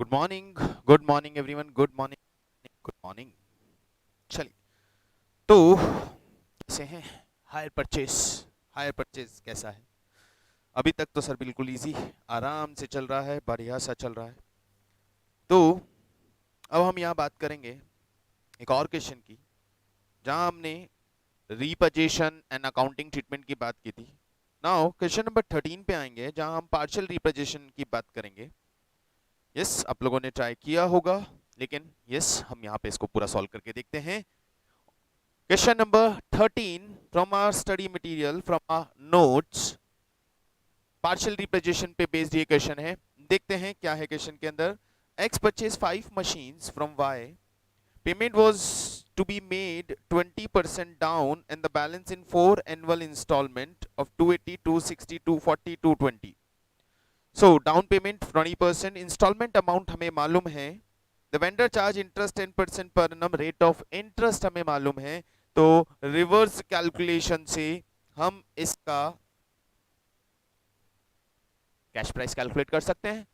Good morning everyone, good morning. चलिए, तो कैसे हैं? हायर परचेज कैसा है? अभी तक तो सर बिल्कुल इजी, आराम से चल रहा है, बढ़िया सा चल रहा है। तो अब हम यहाँ बात करेंगे एक और क्वेश्चन की, जहाँ हमने रिपजेशन एंड अकाउंटिंग ट्रीटमेंट की बात की थी। नाउ क्वेश्चन नंबर 13 पे आएंगे, जहाँ हम पार्शियल रिपजेशन की बात करेंगे। यस, आप लोगों ने ट्राई किया होगा, लेकिन यस, हम यहाँ पे इसको पूरा सॉल्व करके देखते हैं। Question number 13 from our study material, from our notes, partial representation पे based ये question है। देखते हैं क्या है question के अंदर। X purchased 5 machines from Y. Payment was to be made 20% down and the balance in 4 annual installment of 280, 260, 240, 220. So down payment 20%, installment amount हमें मालूम है। The vendor charge interest 10% per annum, rate of interest हमें मालूम है। तो reverse calculation से हम इसका कैश प्राइस कैलकुलेट कर सकते हैं।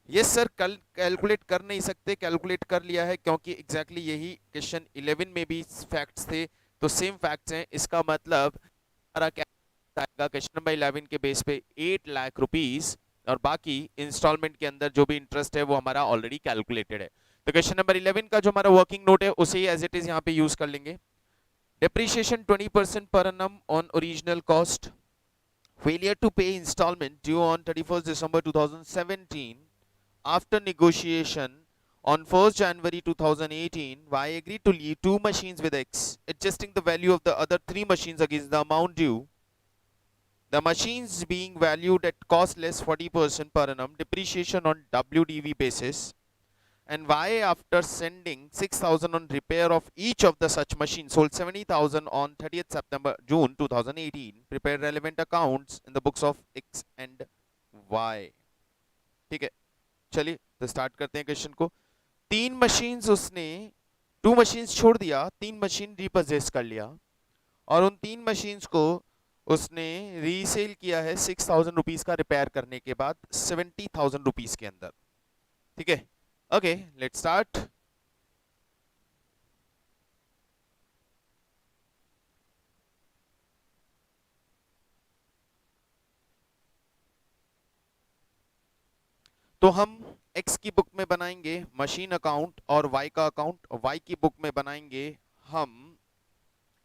यस सर, कल कैलकुलेट कर नहीं सकते, कैलकुलेट कर लिया है, क्योंकि एग्जैक्टली यही क्वेश्चन 11 में भी फैक्ट्स थे, तो सेम फैक्ट्स हैं। इसका मतलब हमारा क्या आएगा क्वेश्चन नंबर 11 के बेस पे 8 लाख रुपीस, और बाकी इंस्टॉलमेंट के अंदर जो भी इंटरेस्ट है वो हमारा ऑलरेडी कैलकुलेटेड है। तो क्वेश्चन नंबर 11 का जो हमारा वर्किंग नोट है उसे ही एज इट इज यहाँ पे यूज कर लेंगे। Depreciation 20% per annum on original cost. Failure to pay installment due on 31st December 2017. After negotiation on 1st January 2018, Y agreed to leave 2 machines with X, adjusting the value of the other 3 machines against the amount due. The machines being valued at cost less 40% per annum, depreciation on WDV basis, and Y, after sending 6,000 on repair of each of the such machines, sold 70,000 on 30th September June 2018, prepared relevant accounts in the books of X and Y। ठीक है, चलिए तो start करते हैं question को। 3 machines उसने, 2 machines छोड़ दिया, 3 मशीन रिपोजेस कर लिया, और उन 3 मशीन्स को उसने रीसेल किया है 6,000 रुपीज का रिपेयर करने के बाद 70,000 रुपीज के अंदर। ठीक है, ओके, लेट्स स्टार्ट। तो हम x की बुक में बनाएंगे मशीन अकाउंट और y का अकाउंट, और y की बुक में बनाएंगे हम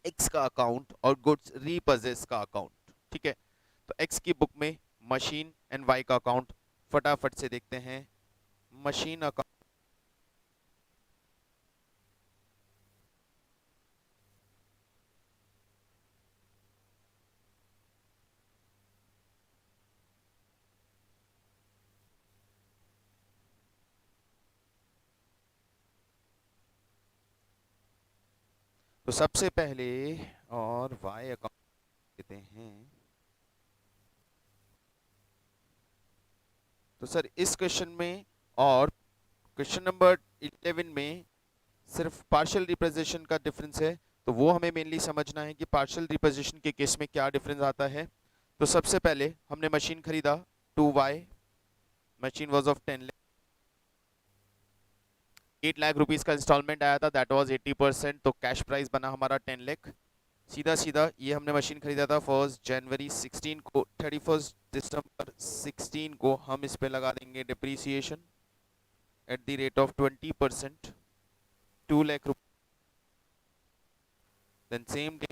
x का अकाउंट और गुड्स रीपजेस का अकाउंट। ठीक है, तो x की बुक में मशीन एंड y का अकाउंट फटाफट से देखते हैं। मशीन अकाउंट, तो सबसे पहले और y अकाउंट देते हैं। तो सर इस क्वेश्चन में और क्वेश्चन नंबर 11 में सिर्फ पार्शियल रिप्रेजेंटेशन का डिफरेंस है, तो वो हमें मेनली समझना है कि पार्शियल रिप्रेजेंटेशन के केस में क्या डिफरेंस आता है। तो सबसे पहले हमने मशीन खरीदा 2y, machine was of 10 lakh, 8 lakh rupees का इंस्टॉलमेंट आया था, दैट वाज 80%, तो कैश प्राइस बना हमारा 10 लाख। सीधा सीधा ये हमने मशीन खरीदा था 1 जनवरी 16 को, 31 दिसंबर 16 को हम इस पे लगा देंगे depreciation at the rate of 20%, 2 lakh rupees. Then same day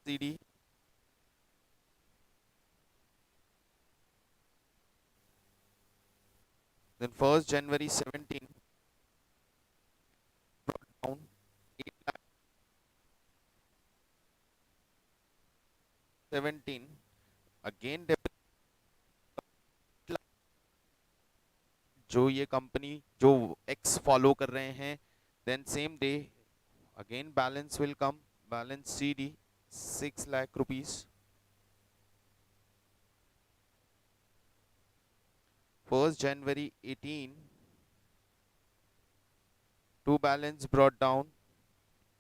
CD, then 1st January 17 down 8 lakh 17, again जो ये कंपनी जो एक्स फॉलो कर रहे हैं, then same day again balance will come, balance CD 6 lakh rupees. 1st January 18 to balance brought down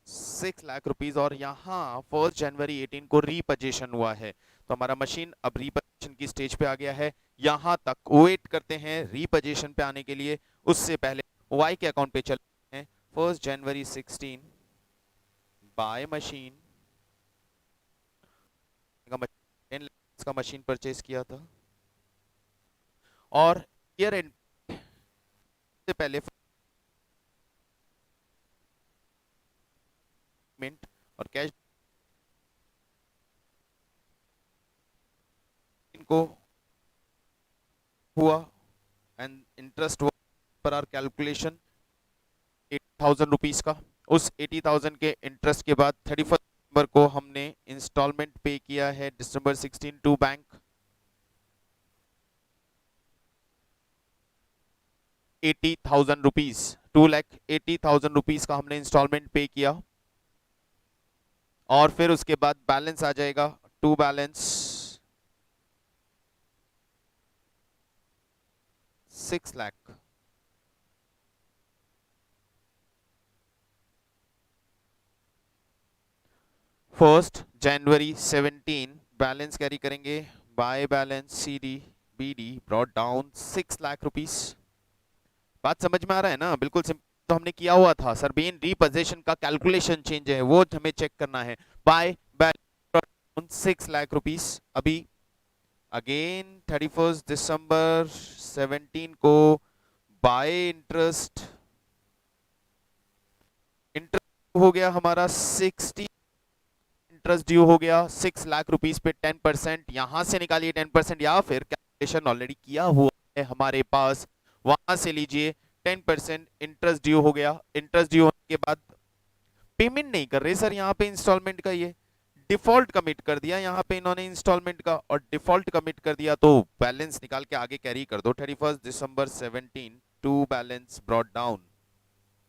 6 lakh rupees, और यहाँ 1st January 18 को रीपोजीशन हुआ है, तो हमारा मशीन अब रीपोजीशन की स्टेज पे आ गया है। यहां तक वेट करते हैं रीपोजीशन पे आने के लिए। उससे पहले वाई के अकाउंट पे चलते हैं। 1 जनवरी 16 बाय मशीन का 10 लाख का मशीन परचेज किया था, और ईयर एंड से पहले पेमेंट और कैश इनको हुआ एंड इंटरेस्ट पर आर कैलकुलेशन 80,000 रुपीज का। उस 80,000 के इंटरेस्ट के बाद 31 दिसंबर को हमने इंस्टॉलमेंट पे किया है दिसंबर 16 टू बैंक 80,000 रुपीज। 2,80,000 रुपीज का हमने इंस्टॉलमेंट पे किया, और फिर उसके बाद बैलेंस आ जाएगा टू बैलेंस 6 लाख। फर्स्ट जनवरी 17 बैलेंस कैरी करेंगे, by balance C D B D brought down 6 lakh rupees. बात समझ में आ रहा है ना? बिल्कुल सिंपल। तो हमने किया हुआ था सर, बेन रीपोजीशन का कैलकुलेशन चेंज है, वो हमें चेक करना है। By balance 6 lakh rupees. अभी अगेन 31 दिसंबर 17 को बाय इंटरेस्ट इंटरेस्ट हो गया हमारा 60, इंटरेस्ट ड्यू हो गया 6 लाख रुपीस पे 10%। यहां से निकालिए 10%, या फिर कैलकुलेशन ऑलरेडी किया हुआ है हमारे पास, वहां से लीजिए 10% इंटरेस्ट ड्यू हो गया। इंटरेस्ट ड्यू होने के बाद पेमेंट नहीं कर रहे सर यहाँ पे इंस्टॉलमेंट का, ये डिफॉल्ट कमिट कर दिया यहाँ पे इन्होंने इंस्टॉलमेंट का, और डिफॉल्ट कमिट कर दिया तो बैलेंस निकाल के आगे कैरी कर दो। 31 December 17 to balance brought down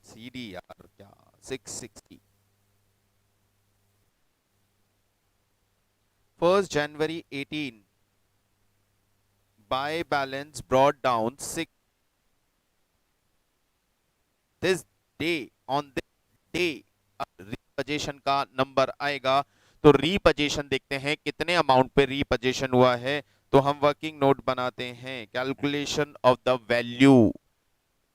C D आर क्या 660। 1 January 18 buy balance brought down 6 this day on this day रीपोजीशन का नंबर आएगा। तो रीपोजीशन देखते हैं कितने अमाउंट पे रीपोजीशन हुआ है। तो हम वर्किंग नोट बनाते हैं, कैलकुलेशन ऑफ द वैल्यू।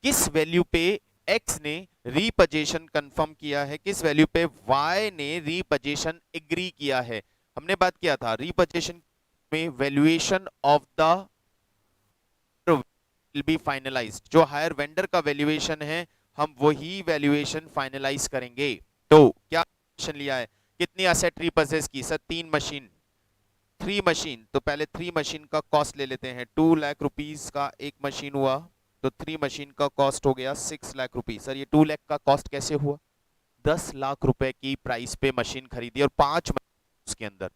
किस वैल्यू पे x ने रीपोजीशन कंफर्म किया है, किस वैल्यू पे y ने रीपोजीशन एग्री किया है। हमने बात किया था रीपोजीशन में valuation of the will be finalised, जो हायर वेंडर का वैल्यूएशन है हम वही वैल्यूएशन फाइनलाइज करेंगे। तो क्या वैल्यूएशन लिया है, कितनी एसेट रीपोजेस की सर? 3 machine, 3 machine. तो पहले 3 मशीन का कॉस्ट ले लेते हैं। 2 लाख रुपीस का एक मशीन हुआ, तो 3 मशीन का कॉस्ट हो गया 6 लाख रुपीस। सर ये 2 लाख का कॉस्ट कैसे हुआ? 10 लाख रुपए की प्राइस पे मशीन खरीदी और 5 उसके अंदर,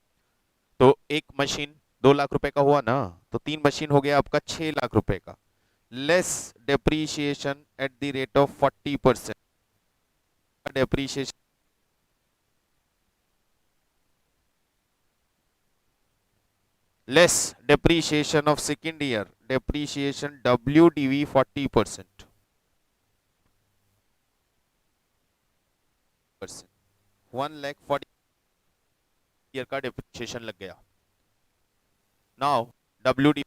तो एक मशीन 2 लाख रुपए का हुआ ना, तो 3 मशीन हो गया आपका 6 लाख रुपए का, less depreciation eight the rate of 40%। Depreciation less depreciation of second year depreciation WDV 40%। 1,40,000 year का डेप्रिसिएशन लग गया। Now WDV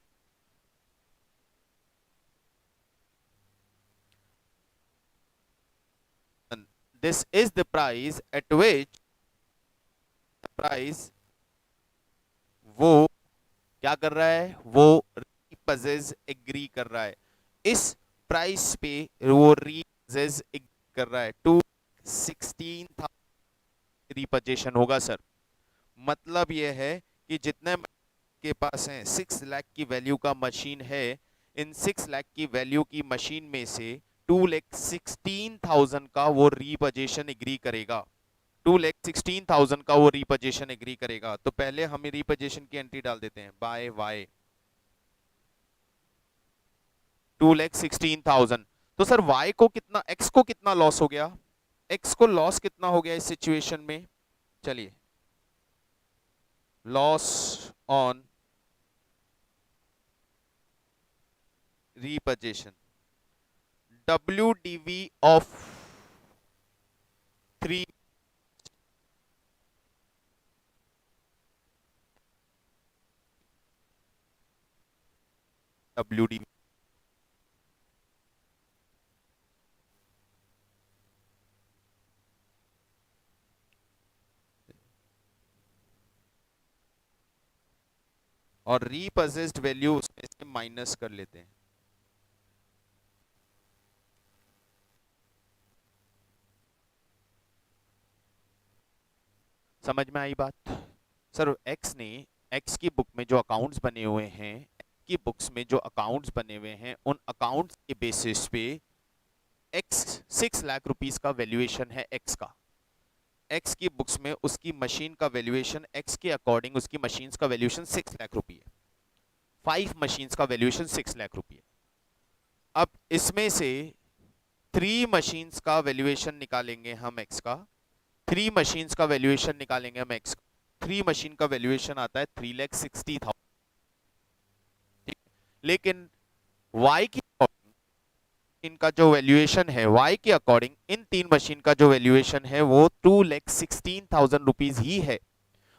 this is the price at which price वो क्या कर रहा है, वो रीपोजेस एग्री कर रहा है। इस प्राइस पे वो रीपोजेस एग्री कर रहा है। 216,000 रीपोजेशन होगा सर। मतलब ये है कि जितने के पास है 6 लाख की वैल्यू का मशीन है, इन 6 लाख की वैल्यू की मशीन में से 2,16,000 का वो रीपोजीशन एग्री करेगा। 2,16,000 का वो रीपोजीशन एग्री करेगा। तो पहले हम रीपोजीशन की एंट्री डाल देते हैं, बाय वाई 2,16,000। तो सर वाई को कितना, एक्स को कितना लॉस हो गया, एक्स को लॉस कितना हो गया इस सिचुएशन में? चलिए, loss on repossession WDV of 3 WDV। और रीपजेस्ड वैल्यू उसमें से माइनस कर लेते हैं। समझ में आई बात? सर एक्स की बुक में जो अकाउंट्स बने हुए हैं, की बुक्स में जो अकाउंट्स बने हुए हैं, उन अकाउंट्स के बेसिस पे एक्स 6 लाख रुपीस का वैल्यूएशन है एक्स का। एक्स की बुक्स में उसकी मशीन का वैल्यूएशन, एक्स के अकॉर्डिंग उसकी मशीन्स का वैल्यूएशन 6 लाख रुपए है। 5 मशीन्स का वैल्यूएशन 6 लाख रुपए है। अब इसमें से 3 मशीन्स का वैल्यूएशन निकालेंगे हम एक्स का, 3 मशीन्स का वैल्यूएशन निकालेंगे हम एक्स का। 3 मशीन का वैल्यूएशन आता है 3,60,000। लेकिन वाई की इनका जो वैल्यूएशन है, वाई के अकॉर्डिंग इन 3 मशीन का जो वैल्यूएशन है वो 2,16,000 रुपीज ही है।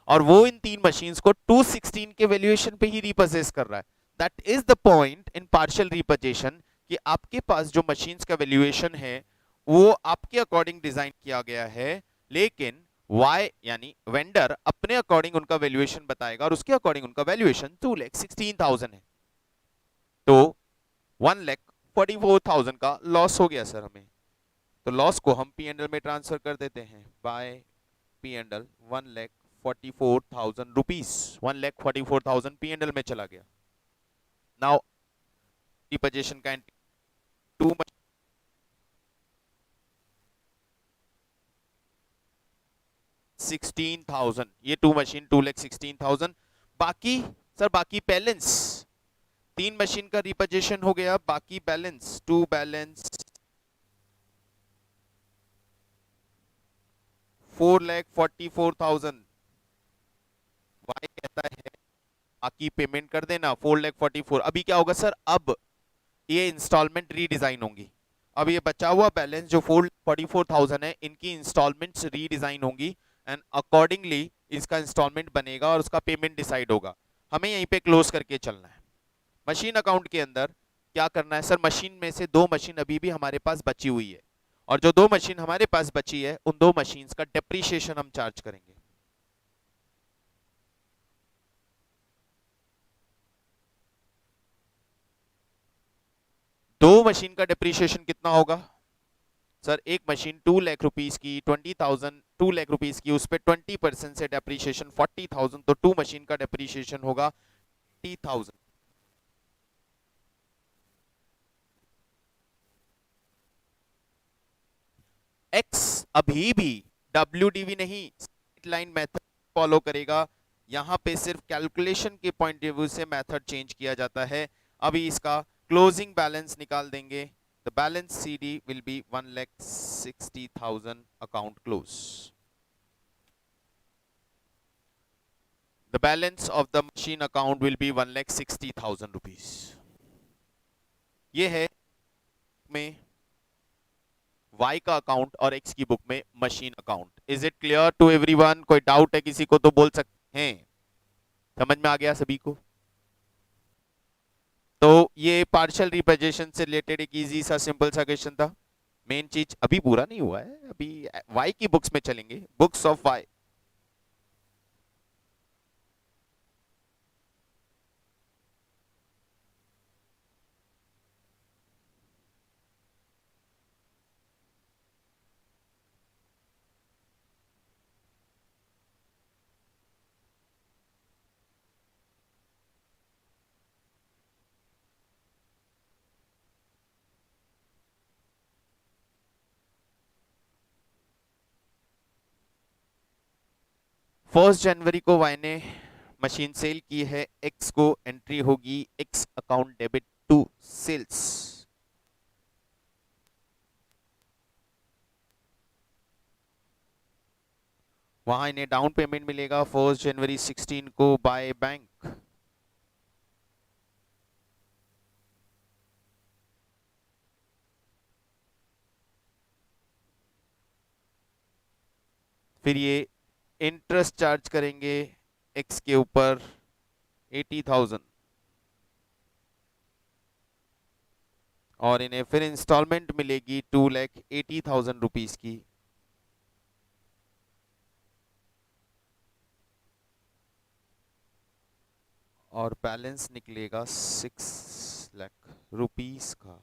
और वो इन 3 मशीन्स को 216 के वैल्यूएशन पे ही रिपर्चेस कर रहा है। That is the point in partial repossession कि आपके पास जो मशीन्स का वैल्यूएशन है वो आपके अकॉर्डिंग डिजाइन किया गया है, लेकिन वाई यानी वेंडर अपने अकॉर्डिंग उनका वैल्यूएशन बताएगा और उसके अकॉर्डिंग उनका वैल्यूएशन 2,16,000 है। तो 1,44,000 का लॉस हो गया सर हमें। तो लॉस को हम P&L में ट्रांसफर कर देते हैं बाय P&L। 1,44,000 रुपीज, 1,44,000 P&L में चला गया। नाउ रिपोजिशन का एंट्री 2 16,000, ये 2 मशीन 2,16,000। बाकी सर बाकी बैलेंस 3 मशीन का रिपोजिशन हो गया, बाकी बैलेंस 2 बैलेंस 4,44,000। वाई कहता है बाकी पेमेंट कर देना 4,44,000। अभी क्या होगा सर, अब ये इंस्टॉलमेंट रीडिजाइन होंगी। अब ये बचा हुआ बैलेंस जो 4,44,000 है, इनकी इंस्टॉलमेंट्स रीडिजाइन होंगी एंड अकॉर्डिंगली इसका इंस्टॉलमेंट बनेगा और उसका पेमेंट डिसाइड होगा। हमें यहीं पे क्लोज करके चलना है। मशीन अकाउंट के अंदर क्या करना है सर, मशीन में से 2 मशीन अभी भी हमारे पास बची हुई है और जो 2 मशीन हमारे पास बची है उन 2 मशीन का डेप्रीशिएशन हम चार्ज करेंगे। दो मशीन का डेप्रीशिएशन कितना होगा सर? एक मशीन 2 लाख रुपीस की 20,000, 2 लाख रुपीस की, उस पर 20% से डेप्रीशिएशन 40,000, तो 2 मशीन का डेप्रीशिएशन होगा 80,000। एक्स अभी भी WDV नहीं, लाइन मेथड फॉलो करेगा। यहां पे सिर्फ कैलकुलेशन के पॉइंट ऑफ व्यू से मेथड चेंज किया जाता है। अभी इसका क्लोजिंग बैलेंस निकाल देंगे। The balance CD will be 1,60,000 account close. The balance of the machine account will be 1,60,000 rupees. ये है में वाई का अकाउंट और एक्स की बुक में machine account. Is it clear to everyone? कोई डाउट है किसी को तो बोल सकते हैं। समझ में आ गया सभी को? तो ये पार्शियल रिप्रेजेंटेशन से रिलेटेड एक इजी सा सिंपल सा क्वेश्चन था। मेन चीज अभी पूरा नहीं हुआ है, अभी वाई की बुक्स में चलेंगे, बुक्स ऑफ वाई। फर्स्ट जनवरी को वाई ने मशीन सेल की है, एक्स को एंट्री होगी X account debit to sales. वहां इन्हें डाउन पेमेंट मिलेगा 1 जनवरी 16 को बाय बैंक। फिर ये इंटरेस्ट चार्ज करेंगे एक्स के ऊपर 80,000। और इन्हें फिर इंस्टॉलमेंट मिलेगी 2,80,000 रुपीज की। और बैलेंस निकलेगा 6 लाख रुपीज का।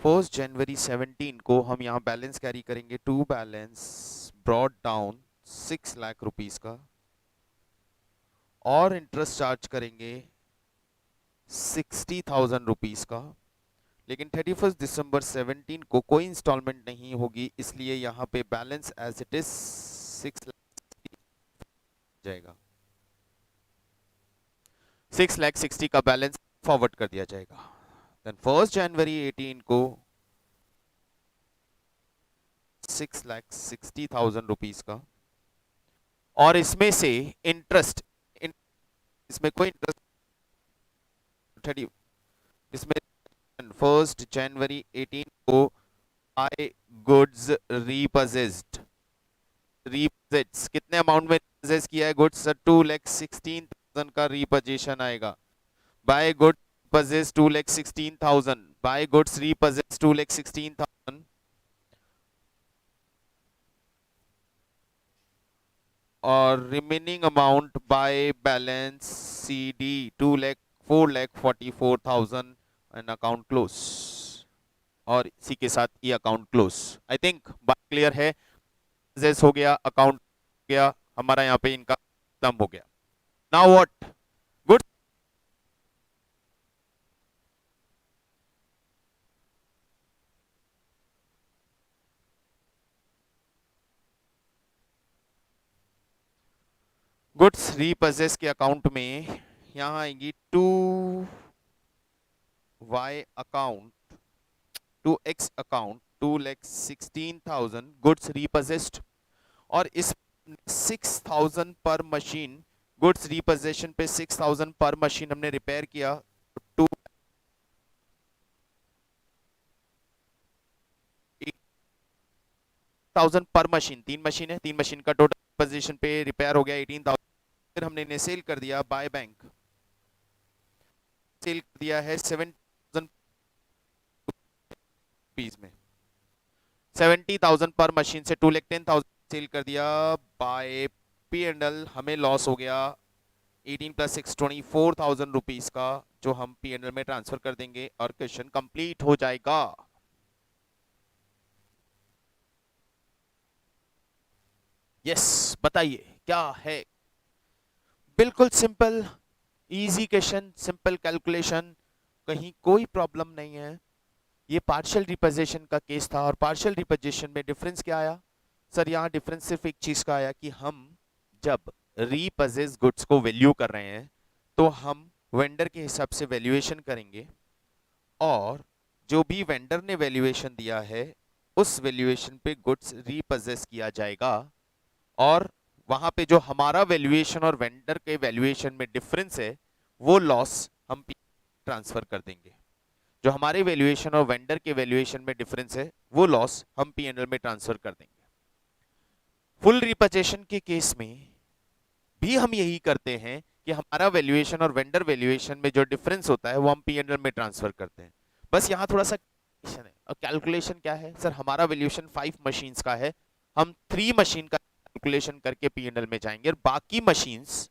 1 जनवरी 2017 को हम यहाँ बैलेंस कैरी करेंगे, to balance brought down 6 lakh rupees का, और इंटरेस्ट चार्ज करेंगे 60,000 रुपीज का। लेकिन 31 दिसंबर 2017 को कोई इंस्टॉलमेंट नहीं होगी, इसलिए यहाँ पे balance as it is 6 lakh जाएगा। 6,60,000 का बैलेंस फॉरवर्ड कर दिया जाएगा। देन 1 जनवरी 2018 को 6,60,000 रुपीज का, और इसमें से इंटरेस्ट, इसमें कोई इंटरेस्ट 30 इसमें 1 जनवरी 2018 को बाय गुड्स रीपजेस्ड, रीपजेट्स कितने अमाउंट में रीपजेस किया है गुड्स सर? 2,16,000 का रीपजेशन आएगा। बाय गुड्स रीपजेस 2,16,000, बाय गुड्स रीपजेस 2,16,000, और remaining amount by balance CD 4,44,000 and account close. और इसी के साथ ये अकाउंट क्लोज। आई थिंक बात क्लियर है। जेस हो गया, अकाउंट हो गया, हमारा यहाँ पे इनका खत्म हो गया। Now what? गुड। गुड्स रीपजेस के अकाउंट में यहाँ आएंगी 2Y account, 2X account 2,16,000 goods रीपजेस्ड, और इस 6,000 पर मशीन, गुड्स रीपोजेशन पे 6,000 पर मशीन हमने रिपेयर किया, 2,000 पर मशीन, 3 मशीन है, 3 मशीन का टोटल पोजीशन पे रिपेयर हो गया 18,000। फिर हमने इन्हें सेल कर दिया बाय बैंक, सेल कर दिया है 7,000 रुपीज में, 70,000 पर मशीन से 2,10,000 सेल कर दिया बाय P&L। हमें लॉस हो गया 18 + 6 24,000 रुपीज का, जो हम P&L में ट्रांसफर कर देंगे और क्वेश्चन कंप्लीट हो जाएगा। यस, बताइए क्या है? बिल्कुल simple, easy question, simple calculation, कहीं कोई प्रॉब्लम नहीं है। ये पार्शियल रिपोजिशन का केस था, और पार्शियल रिपोजिशन में डिफरेंस क्या आया सर? यहाँ डिफरेंस सिर्फ एक चीज का आया कि हम जब रीपजेस गुड्स को वैल्यू कर रहे हैं तो हम वेंडर के हिसाब से वैल्यूएशन करेंगे, और जो भी वेंडर ने वैल्यूएशन दिया है उस वैल्यूएशन पे गुड्स रीपजेस किया जाएगा, और वहां पे जो हमारा वैल्यूएशन और वेंडर के वैल्यूएशन में डिफरेंस है वो लॉस हम ट्रांसफर कर देंगे। जो हमारे वैल्यूएशन और वेंडर के वैल्यूएशन में डिफरेंस है वो लॉस हम P&L में ट्रांसफर कर देंगे। फुल रिपर्चेशन के केस में भी हम यही करते हैं कि हमारा वैल्यूएशन और वेंडर वैल्यूएशन में जो डिफरेंस होता है वो हम P&L में ट्रांसफर करते हैं। बस यहाँ थोड़ा सा कैलकुलेशन है। और कैलकुलेशन क्या है सर? हमारा वैल्यूएशन 5 मशीन्स का है, हम 3 मशीन का कैलकुलेशन करके P&L में जाएंगे और बाकी मशीन्स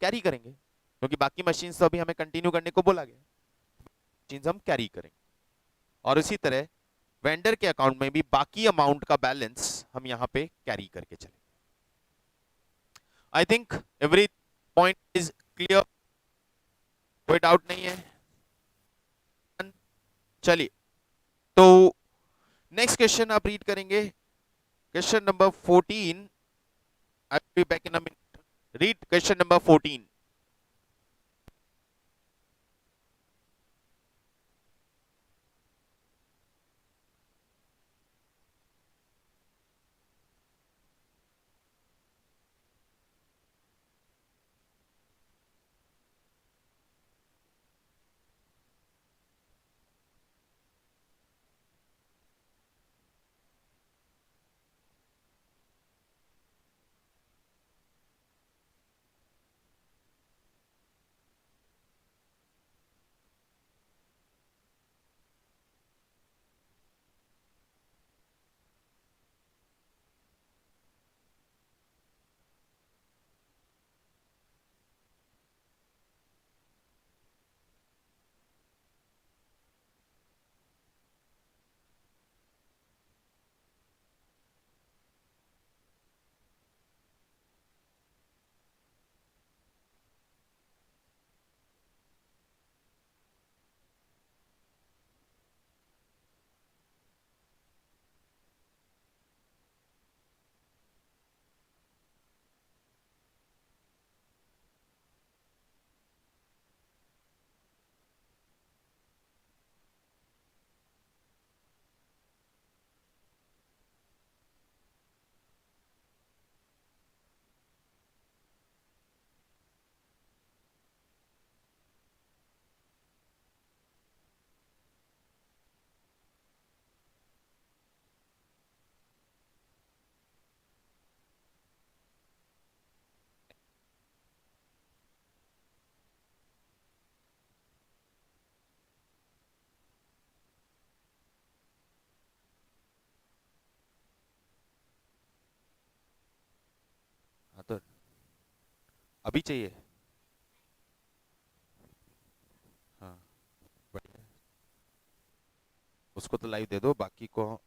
कैरी करेंगे, क्योंकि बाकी मशीन्स तो अभी हमें कंटिन्यू करने को बोला गया, मशीन्स हम कैरी करेंगे। और इसी तरह वेंडर के अकाउंट में भी बाकी अमाउंट का बैलेंस हम यहाँ पे कैरी करके चलेंगे। आई think every point is clear, कोई डाउट नहीं है। चलिए, तो नेक्स्ट क्वेश्चन आप रीड करेंगे, question number 14। I will be back in a minute. Read question number 14। अभी चाहिए? हाँ, बढ़िया। उसको तो लाइव दे दो, बाकी को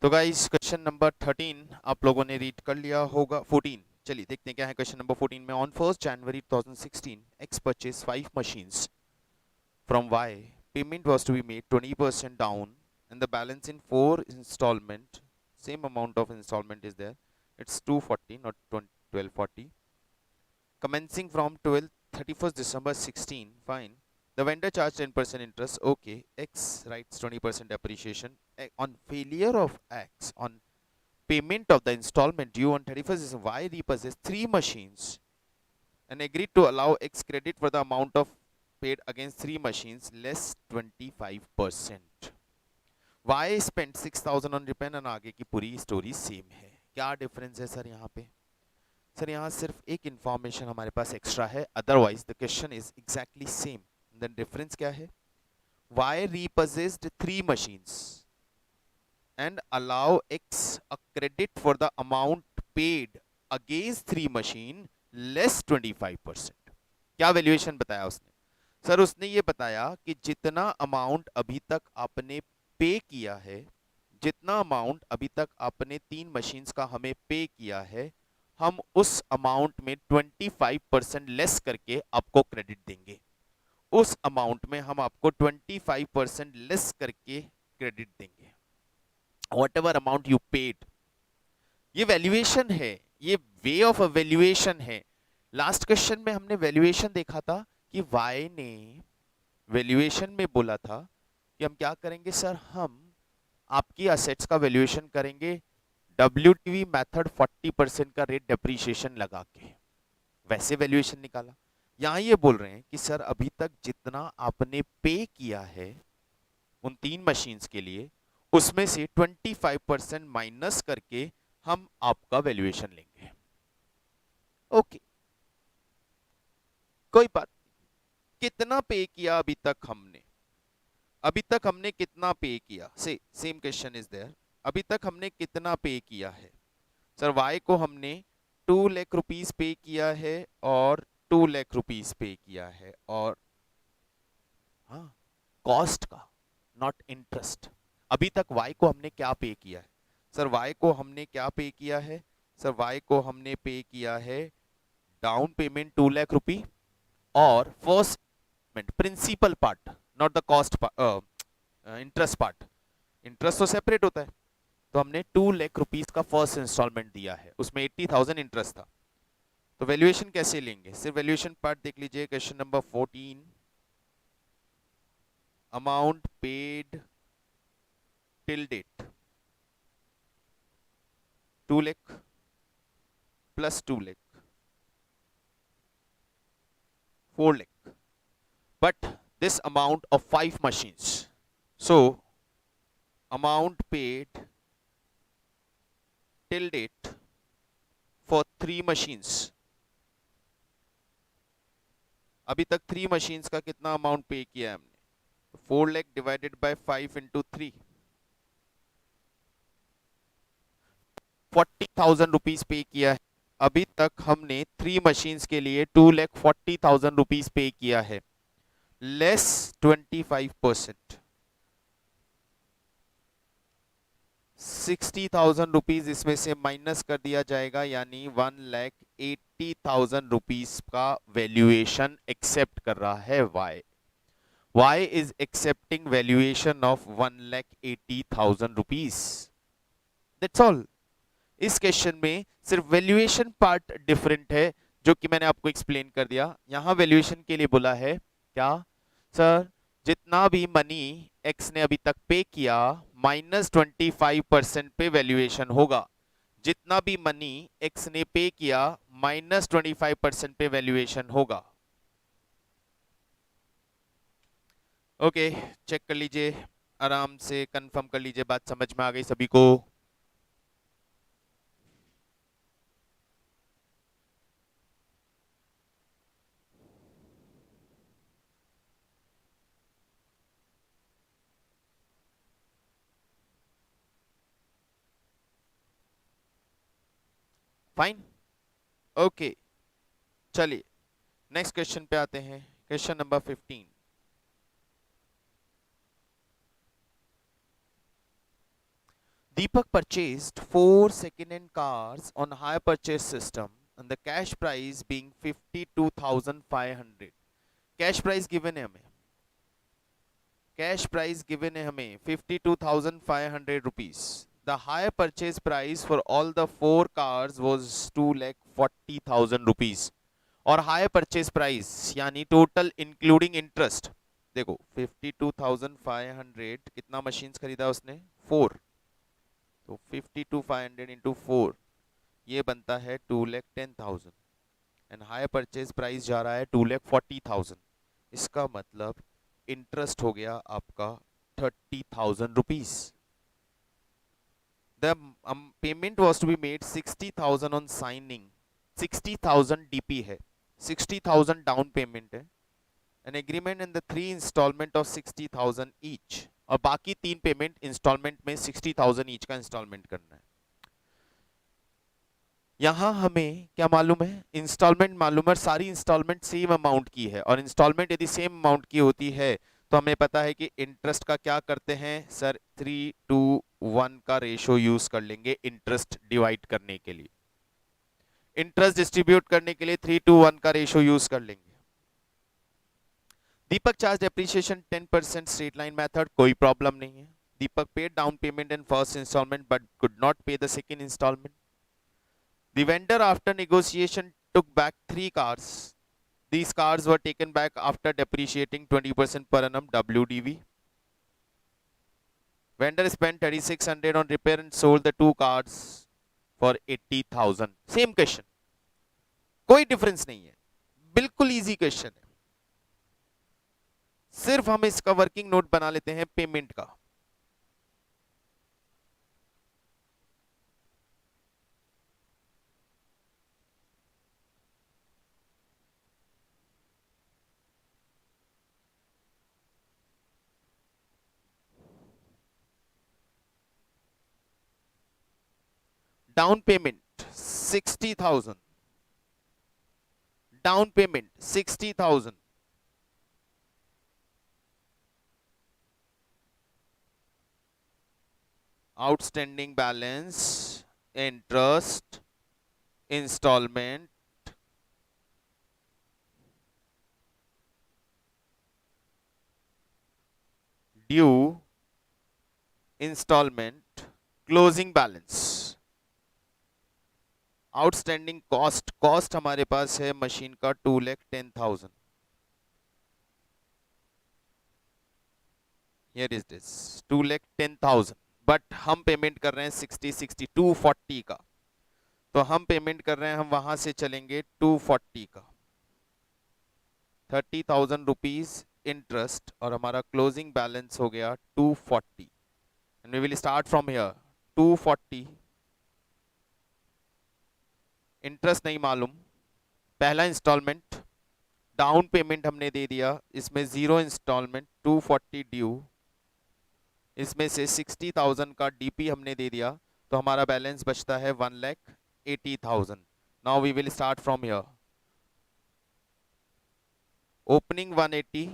तो गाइस क्वेश्चन नंबर 13 आप लोगों ने रीड कर लिया होगा। 14, चलिए देखते हैं क्या है क्वेश्चन नंबर 14 में। On 1st January 2016 X purchased 5 machines from Y. Payment was to be made 20% down and the balance in 4 installment. Same amount of installment is there. It's 240, not 1240. Commencing from 31st December 16, fine. The vendor charged 10% interest. Okay. X writes 20% depreciation. On failure of X, on payment of the installment due on 31st December, Y repossessed 3 machines and agreed to allow X credit for the amount of paid against 3 machines less 25%. Y spent 6,000 on repair and आगे की पूरी story same है। क्या difference है sir यहाँ पे? Sir यहाँ सिर्फ एक इंफॉर्मेशन हमारे पास एक्स्ट्रा है, otherwise the question is exactly same. Then difference क्या है? Why repossessed 3 machines and allow X a credit for the amount paid against 3 machine less 25%। क्या वैल्यूएशन बताया उसने? सर उसने ये बताया कि जितना अमाउंट अभी तक आपने पे किया है, जितना अमाउंट अभी तक आपने 3 मशीन्स का हमें पे किया है, हम उस अमाउंट में 25% लेस करके आपको क्रेडिट देंगे। उस अमाउंट में हम आपको 25% लेस करके क्रेडिट देंगे, what ever amount you paid. ये वैल्यूएशन है, ये वे ऑफ वैल्यूएशन है। लास्ट क्वेश्चन में हमने वैल्यूएशन देखा था कि वाई ने वैल्यूएशन में बोला था कि हम क्या करेंगे सर, हम आपकी असेट्स का वैल्यूएशन करेंगे WTV मेथड 40% का रेट डेप्रीशिएशन लगा के, वैसे वैल्यूएशन निकाला। यहां ये बोल रहे हैं कि सर अभी तक जितना आपने पे किया है उन 3 मशीन्स के लिए, उसमें से 25% माइनस करके हम आपका वैल्यूएशन लेंगे। ओके, कोई बात। कितना पे किया अभी तक हमने? अभी तक हमने कितना पे किया? Same question is there. अभी तक हमने कितना पे किया है? सर वाई को हमने 2 लाख रुपीस पे किया है और 2 लाख रुपीस पे किया है, और हाँ, कॉस्ट का, नॉट इंटरेस्ट। अभी तक वाई को हमने क्या पे किया है? सर वाई को हमने क्या पे किया है? सर वाई को हमने पे किया है डाउन पेमेंट 2 लाख रुपी और first principle part, not the cost, interest part. Interest तो सेपरेट होता है। तो हमने 2 लाख रुपीस का फर्स्ट इंस्टॉलमेंट दिया है, उसमें 80,000 इंटरेस्ट था। तो वैल्यूएशन कैसे लेंगे? सिर्फ वैल्यूएशन पार्ट देख लीजिए। Question number 14, amount paid till date 2 lakh plus 2 lakh 4 lakh, but this amount of 5 machines, so amount paid till date for 3 machines, अभी तक 3 मशीन्स का कितना अमाउंट पे किया है हमने? 4 lakh divided by 5 into 3, 40,000 rupees पे किया है। अभी तक हमने 3 मशीन्स के लिए 2,40,000 रुपीज पे किया है, लेस 25%, 60,000 रुपीज इसमें से माइनस कर दिया जाएगा, यानी 1,80,000 रुपीज का वैल्यूएशन एक्सेप्ट कर रहा है why. Why is accepting valuation of 1,80,000 rupees. That's all. इस क्वेश्चन में सिर्फ वैल्यूएशन पार्ट डिफरेंट है, जो कि मैंने आपको एक्सप्लेन कर दिया। यहाँ वैल्यूएशन के लिए बोला है क्या सर, जितना भी मनी एक्स ने अभी तक पे किया -25% पे वैल्यूएशन होगा। जितना भी मनी एक्स ने पे किया -25% पे वैल्यूएशन होगा। ओके, चेक कर लीजिए, आराम से कंफर्म कर लीजिए, बात समझ में आ गई सभी को? फाइन, ओके, चलिए नेक्स्ट क्वेश्चन पे आते हैं। Question number 15। Deepak purchased 4 second-hand cars on hire purchase system and the cash price being 52,500. Cash price given है हमें, कैश प्राइस गिवन है हमें 52,500 rupees. The hire purchase price for all the 4 cars was 2,40,000 rupees. और hire purchase price यानी total including interest, देखो 52,500 कितना machines खरीदा उसने? 4। तो 52,500 इंटू 4 ये बनता है 2,10,000 एंड हायर परचेज प्राइस जा रहा है 2,40,000। इसका मतलब इंटरेस्ट हो गया आपका 30,000 rupees. The payment was to be made 60,000 on signing. 60,000 DP है, 60,000 डाउन पेमेंट है। An agreement in the 3 instalment of 60,000 each, और बाकी 3 पेमेंट इंस्टॉलमेंट में 60,000 ईच का इंस्टॉलमेंट करना है। यहां हमें क्या मालूम है? इंस्टॉलमेंट मालूम है, और सारी इंस्टॉलमेंट सेम अमाउंट की है। और इंस्टॉलमेंट यदि सेम अमाउंट की होती है तो हमें पता है कि इंटरेस्ट का क्या करते हैं सर, 3:1 का रेशो यूज कर लेंगे इंटरेस्ट डिवाइड करने के लिए। इंटरेस्ट डिस्ट्रीब्यूट करने के लिए 3:1 का रेशो यूज कर लेंगे। Deepak charge depreciation 10% straight line method, कोई प्रॉब्लम नहीं है। Deepak paid down payment in first instalment but could not pay the second instalment. The vendor after negotiation took back 3 cars. These cars were taken back after depreciating 20% per annum WDV. Vendor spent 3,600 on repair and sold the 2 cars for 80,000. Same question, कोई difference नहीं है, बिल्कुल easy question है। सिर्फ हम इसका working note बना लेते हैं पेमेंट का। Down payment 60,000, down payment 60,000, outstanding balance, interest, instalment, due, instalment, closing balance, outstanding cost. Cost हमारे पास है मशीन का 2,10,000। हियर इज दिस 2,10,000, बट हम पेमेंट कर रहे हैं 240 का। तो हम पेमेंट कर रहे हैं, हम वहां से चलेंगे 240 का, 30,000 रुपीज इंटरेस्ट, और हमारा क्लोजिंग बैलेंस हो गया 240 and we will start from here. 240 interest नहीं मालूम, पहला इंस्टॉलमेंट, डाउन पेमेंट हमने दे दिया, इसमें 0 इंस्टॉलमेंट, 240 ड्यू, इसमें से 60,000 का डीपी हमने दे दिया, तो हमारा बैलेंस बचता है 1,80,000। Now we will start from here. Opening 180,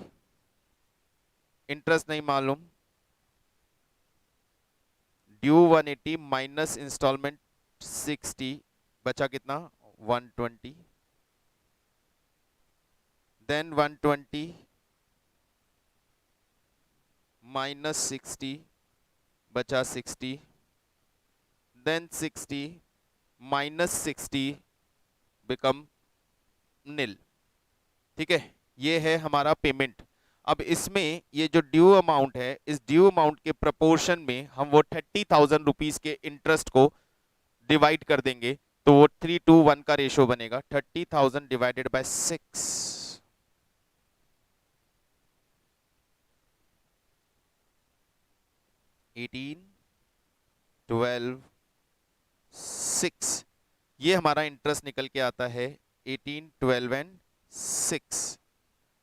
interest नहीं मालूम, ड्यू 180 माइनस इंस्टॉलमेंट 60, बचा कितना 120, देन 120 माइनस 60, बचा 60, देन 60 माइनस 60 बिकम नील। ठीक है, ये है हमारा पेमेंट। अब इसमें ये जो ड्यू अमाउंट है, इस ड्यू अमाउंट के प्रपोर्शन में हम वो 30,000 रुपीज के इंटरेस्ट को डिवाइड कर देंगे, तो वो 3:1 का रेशो बनेगा। 30,000 डिवाइडेड बाय 6, 18, 12, 6, ये हमारा इंटरेस्ट निकल के आता है 18, 12 and 6।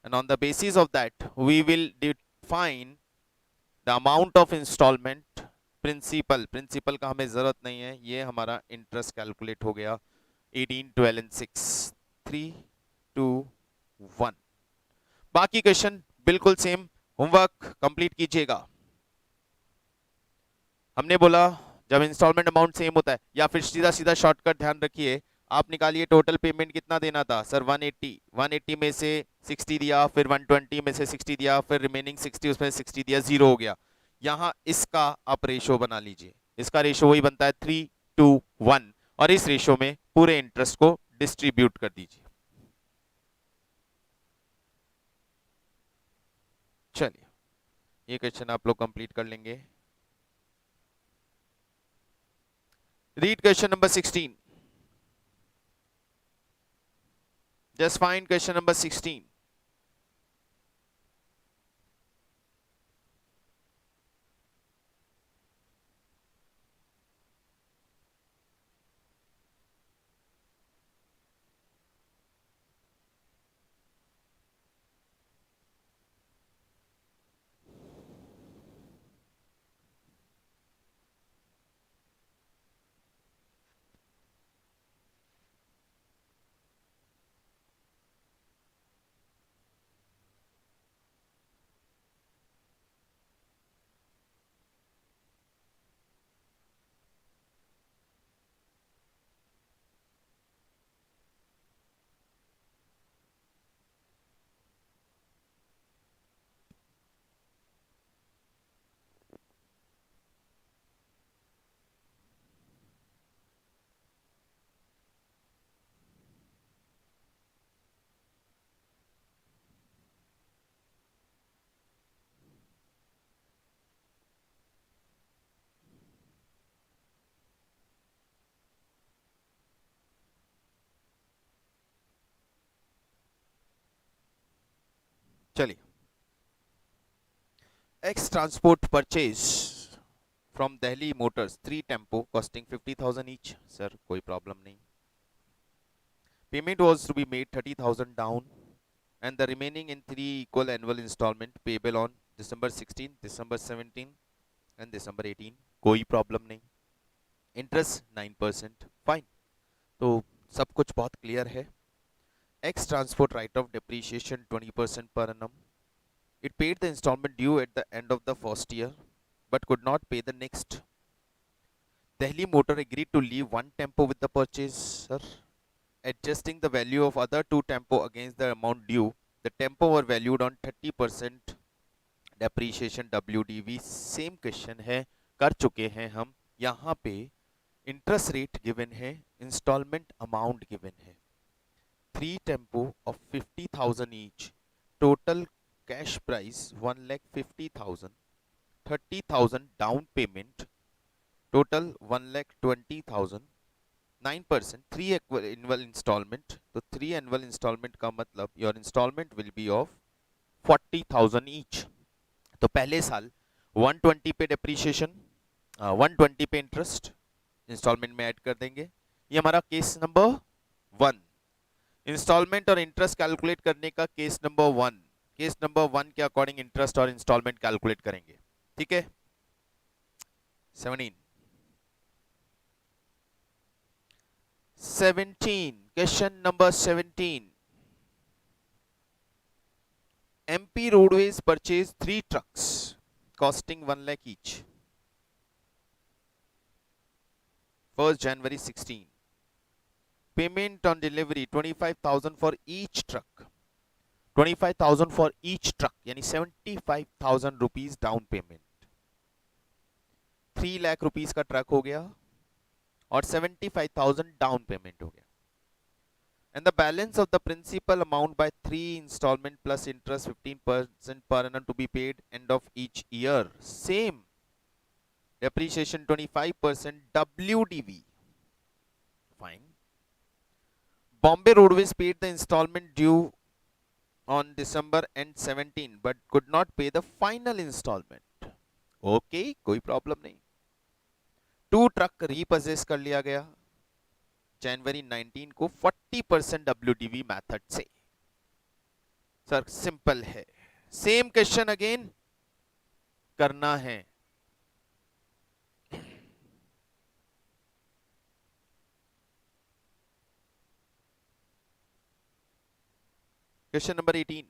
and on the basis of that we will define the amount of installment principal का हमें जरूरत नहीं है, ये हमारा इंटरेस्ट कैलकुलेट हो गया 18, 12 एंड 6, 3, 2, 1। बाकी क्वेश्चन बिल्कुल सेम, होमवर्क कंप्लीट कीजिएगा। हमने बोला जब इंस्टॉलमेंट अमाउंट सेम होता है, या फिर सीधा सीधा शॉर्टकट ध्यान रखिए, आप निकालिए टोटल पेमेंट कितना देना था सर, 180 में से 60 दिया, फिर 120 में से 60 दिया, फिर रिमेनिंग 60 उसमें 60 दिया, 0 हो गया। यहाँ इसका आप रेशो बना लीजिए, इसका रेशो वही बनता है 3:1, और इस रेशो में पूरे इंटरेस्ट को डिस्ट्रीब्यूट कर दीजिए। चलिए ये क्वेश्चन आप लोग कंप्लीट कर लेंगे। Read question number 16. Just find question number 16. चलिए, X transport purchase from Delhi Motors 3 tempo costing 50,000 each. Sir, कोई प्रॉब्लम नहीं। Payment was to be made 30,000 down and the remaining in 3 equal annual installment payable on December 16, December 17 and December 18. कोई problem नहीं। Interest 9%, fine. तो सब कुछ बहुत clear है। X transport write off depreciation 20% per annum. It paid the installment due at the end of the first year but could not pay the next. Delhi Motor agreed to leave one tempo with the purchaser. Adjusting the value of other 2 tempo against the amount due, the tempo were valued on 30% depreciation WDV. Same question है, कर चुके हैं हम। यहाँ पे interest rate given है, instalment amount given है। 3 tempo of 50,000 each, total cash price 1,50,000, 30,000 down payment, total 1,20,000, 9%, 3 annual installment। तो 3 annual installment का मतलब your installment will be of 40,000 each। तो पहले साल 120 पे डेप्रीशिएशन, 120 पे इंटरेस्ट इंस्टॉलमेंट में ऐड कर देंगे। ये हमारा केस नंबर 1। इंस्टॉलमेंट और इंटरेस्ट कैलकुलेट करने का केस नंबर 1। केस नंबर 1 के अकॉर्डिंग इंटरेस्ट और इंस्टॉलमेंट कैलकुलेट करेंगे। ठीक है, 17 question number 17। MP Roadways purchased 3 trucks costing 1 lakh each, 1st January 16। Payment on delivery 25,000 for each truck, 25,000 for each truck, यानी 75,000 rupees down payment. 3 lakh rupees का truck हो गया और 75,000 डाउन पेमेंट हो गया। and the balance of the principal amount by 3 installment plus interest 15% per annum to be paid end of each year. Same. Depreciation 25%, WDV. Fine. Bombay Roadways paid the installment due on December end 17 but could not pay the final installment. Okay, कोई problem नहीं. 2 truck रीपोजेस कर लिया गया जनवरी 19 को 40% WDV method से. Sir simple है. Same question again करना है. Question number 18.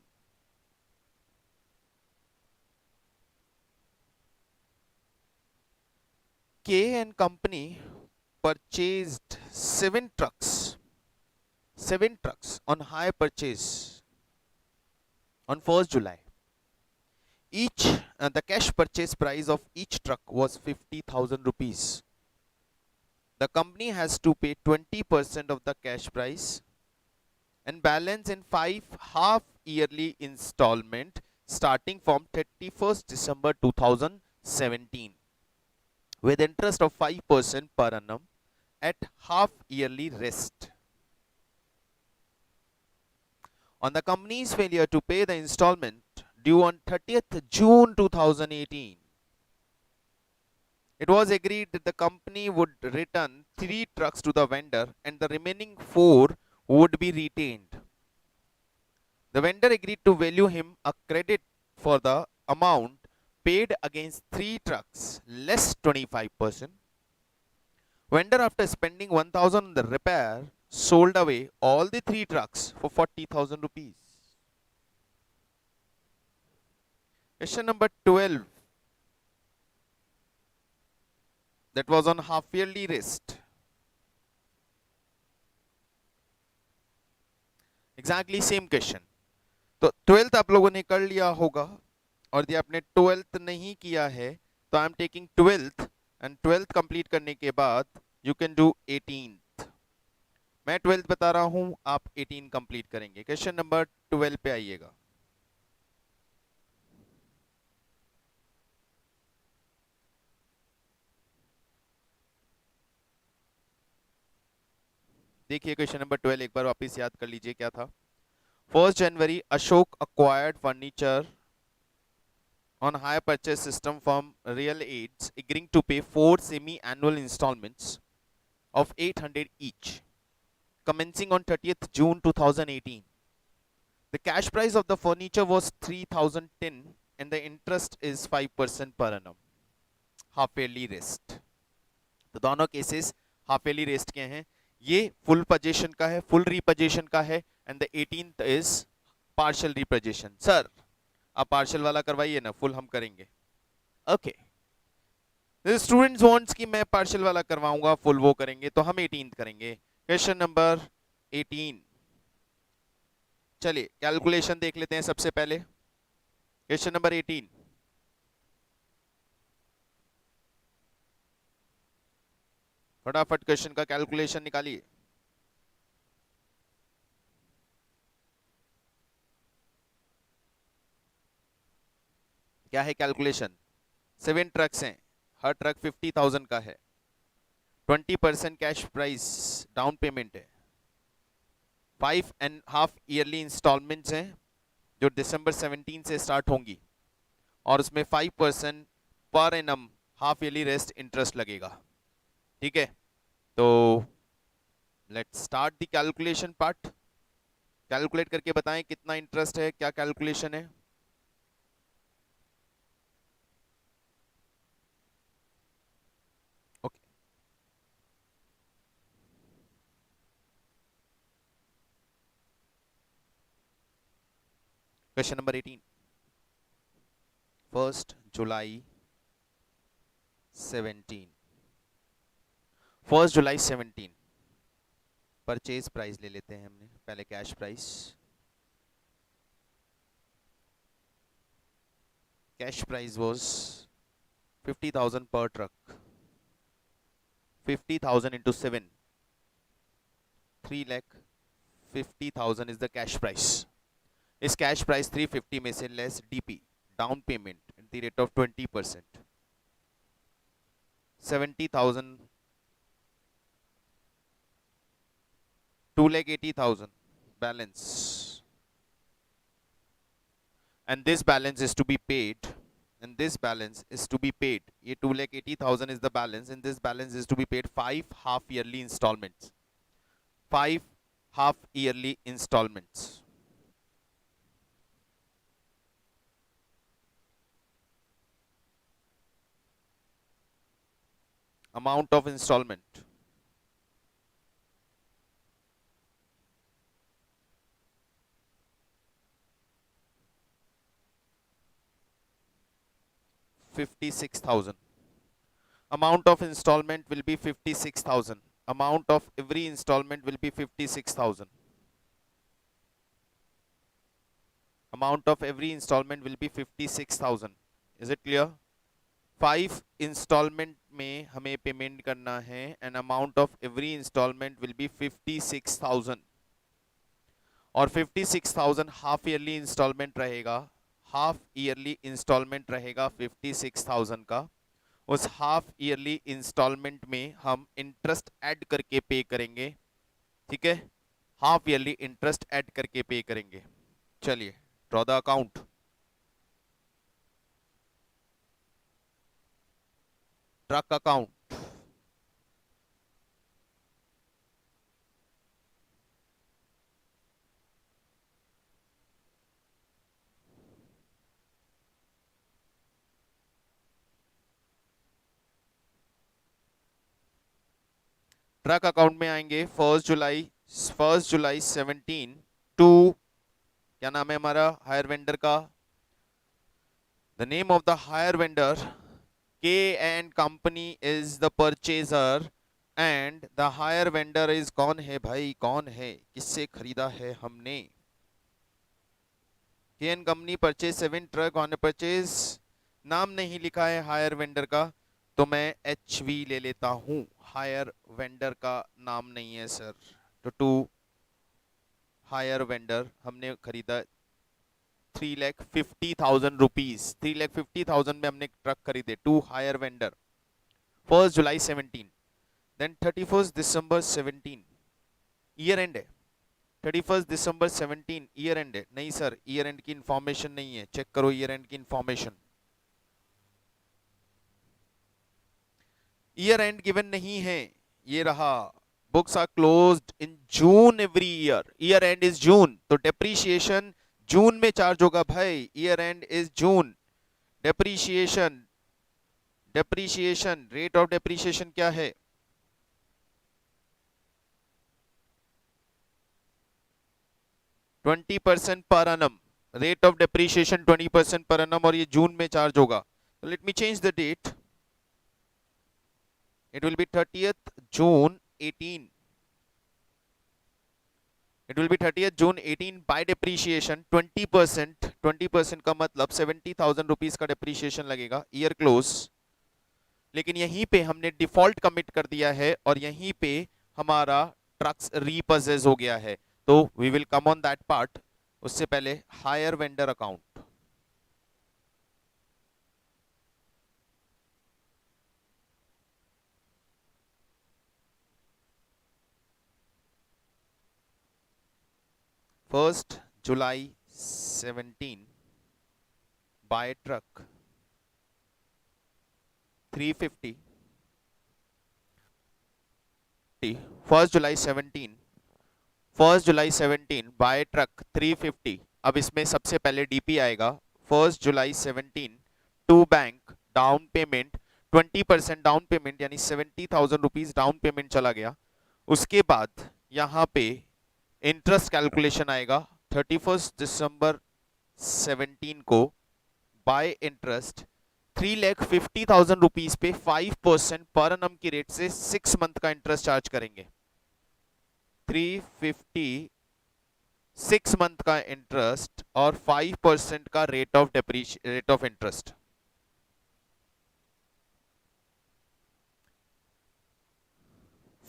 K and company purchased 7 trucks on hire purchase on 1st July. Each the cash purchase price of each truck was 50,000 rupees. The company has to pay 20% of the cash price and balance in 5 half yearly installment starting from 31st December 2017 with interest of 5% per annum at half yearly rest. On the company's failure to pay the installment due on 30th June 2018, it was agreed that the company would return 3 trucks to the vendor and the remaining 4 would be retained. The vendor agreed to value him a credit for the amount paid against 3 trucks less 25%. Vendor, after spending 1,000 on the repair, sold away all the 3 trucks for 40,000 rupees. Question number 12. That was on half yearly rest. Exactly same question. तो 12th आप लोगों ने कर लिया होगा और यदि आपने 12th नहीं किया है तो I am taking 12th and 12th complete करने के बाद यू कैन डू 18th. मैं 12th बता रहा हूं, आप 18 कंप्लीट करेंगे. क्वेश्चन नंबर 12 पे आइएगा. देखिए क्वेश्चन नंबर 12 एक बार वापस याद कर लीजिए क्या था. 1st January, Ashok acquired furniture on hire purchase system from Real Aids, agreeing to pay 4 semi-annual installments of 800 each, commencing on 30th June 2018. The cash price of the furniture was 3,010 and the interest is 5% per annum. Half yearly rest. तो दोनों cases half yearly rest के हैं. ये full position का है, full repossession का है and the 18th is partial repossession. Sir आप पार्शियल वाला करवाइए ना, फुल हम करेंगे. ओके, स्टूडेंट्स वांट्स कि मैं पार्शियल वाला करवाऊंगा, फुल वो करेंगे, तो हम 18th करेंगे. Question number 18. चलिए कैलकुलेशन देख लेते हैं सबसे पहले. Question number 18. फटाफट क्वेश्चन का कैलकुलेशन निकालिए. क्या है कैलकुलेशन? 7 ट्रक्स हैं, हर ट्रक 50,000 का है. 20% कैश प्राइस डाउन पेमेंट है. 5.5 ईयरली इंस्टॉलमेंट्स हैं जो दिसंबर 17 से स्टार्ट होंगी और उसमें 5% per annum half yearly rest interest लगेगा. ठीक है, तो let's start the calculation part. Calculate करके बताएं कितना इंटरेस्ट है, क्या कैलकुलेशन है. Okay, question number 18. 1st July 17. 1st July 17 purchase price ले लेते हैं हमने पहले. Cash price, cash price was 50,000 पर truck. 50,000 into 7, 3,50,000 50,000 is the cash price. इस कैश प्राइस 350 में से less DP down payment eight the rate of 20%, 70,000, 2,80,000 balance, and this balance is to be paid, and this balance is to be paid. ये 2,80,000 is the balance, and this balance is to be paid 5 half yearly installments. 5 half yearly installments. Amount of installment. $56,000. Amount of installment will be 56,000. Amount of every installment will be 56,000. Amount of every installment will be 56,000. Is it clear? 5 installment में हमें payment करना है and amount of every installment will be 56,000. और 56,000 half yearly instalment रहेगा. Half yearly instalment रहेगा 56,000 का. उस half yearly instalment में हम इंटरेस्ट ऐड करके पे करेंगे. ठीक है, हाफ ईयरली इंटरेस्ट ऐड करके पे करेंगे. चलिए, draw the account. Truck account. Truck account में आएंगे 1 जुलाई 17 टू, क्या नाम है हमारा हायर वेंडर का? The name of the higher vendor K and company is the purchaser and the hire vendor is कौन है भाई, कौन है, किससे खरीदा है हमने? K and company purchase 7 truck on a purchase. नाम नहीं लिखा है हायर वेंडर का, तो मैं HV ले लेता हूं. हायर वेंडर का नाम नहीं है सर. तो टू हायर वेंडर हमने खरीदा 3,50,000 रुपीज. 3,50,000 में हमने ट्रक खरीदे. To hire vendor 1 July 17. Then 31 December 17 year end है. 31 दिसंबर 17 ईयर एंड है. नहीं सर, ईयर एंड की इंफॉर्मेशन नहीं है. चेक करो ईयर एंड की इंफॉर्मेशन. ईयर एंड गिवन नहीं है. ये रहा, books are closed in June every year. Year end is June, तो डेप्रीशिएशन जून में चार्ज होगा भाई. Year end is June. Depreciation rate of depreciation क्या है? %20 पर annum. रेट ऑफ डेप्रीशिएशन 20% पर annum, और ये जून में चार्ज होगा. Let me change the date. It will be 30th June 18. It will be 30th June 18 by depreciation 20%. 20% का मतलब 70,000 रुपीज का depreciation लगेगा. Year close. लेकिन यहीं पे हमने डिफॉल्ट कमिट कर दिया है और यहीं पे हमारा ट्रक्स रीपजेस हो गया है. तो we will come on that part. उससे पहले hire vendor account. First July 17 buy truck 350. 1 July 17 buy truck 350. अब इसमें सबसे पहले डीपी आएगा. 1 July 17 to bank. Down payment 20% down payment, यानी 70,000 रुपीज डाउन पेमेंट चला गया. उसके बाद यहाँ पे इंटरेस्ट कैलकुलेशन आएगा 31 दिसंबर 17 को. बाय इंटरेस्ट 3,50,000 रुपीज पे 5% पर annum की रेट से 6 मंथ का इंटरेस्ट चार्ज करेंगे. 350 6 मंथ का इंटरेस्ट और 5% का rate of interest.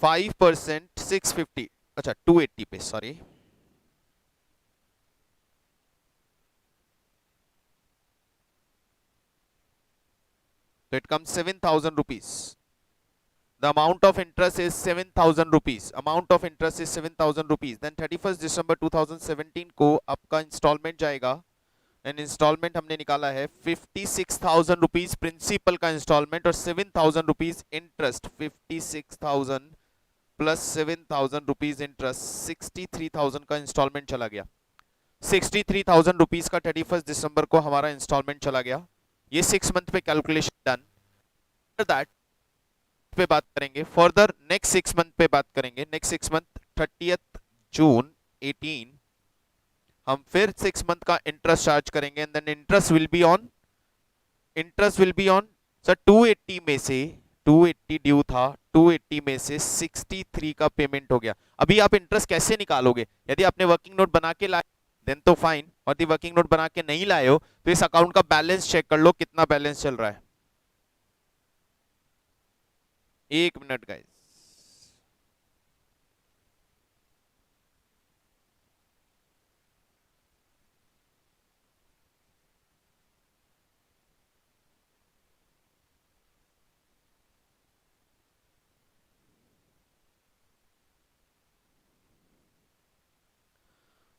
Five percent 650, अच्छा 280 पे, सॉरी तो it comes 7,000 rupees. The amount of interest is 7,000 rupees. Amount of interest is 7,000 rupees. Then 31st December 2017 को आपका इंस्टॉलमेंट जाएगा. एंड इंस्टॉलमेंट हमने निकाला है 56,000 रुपीज प्रिंसिपल का इंस्टॉलमेंट और 7,000 rupees interest. 56,000 plus 7,000 rupees interest, 63,000 का इंस्टॉलमेंट चला गया. 63,000 रुपीज का 31st दिसंबर को हमारा इंस्टॉलमेंट चला गया. ये 6 मंथ पे कैलकुलेशन डन. दैट पे बात करेंगे फर्दर. नेक्स्ट 6 मंथ पे बात करेंगे. नेक्स्ट 6 मंथ 30th जून 18 हम फिर 6 मंथ का इंटरेस्ट चार्ज करेंगे. And then interest will be on sir 280 में से 280 ड्यू था. 280 में से 63 का पेमेंट हो गया. अभी आप इंटरेस्ट कैसे निकालोगे? यदि आपने वर्किंग नोट बना के लाए देन तो फाइन, और यदि वर्किंग नोट बना के नहीं लाए हो तो इस अकाउंट का बैलेंस चेक कर लो कितना बैलेंस चल रहा है. 1 मिनट गाइस.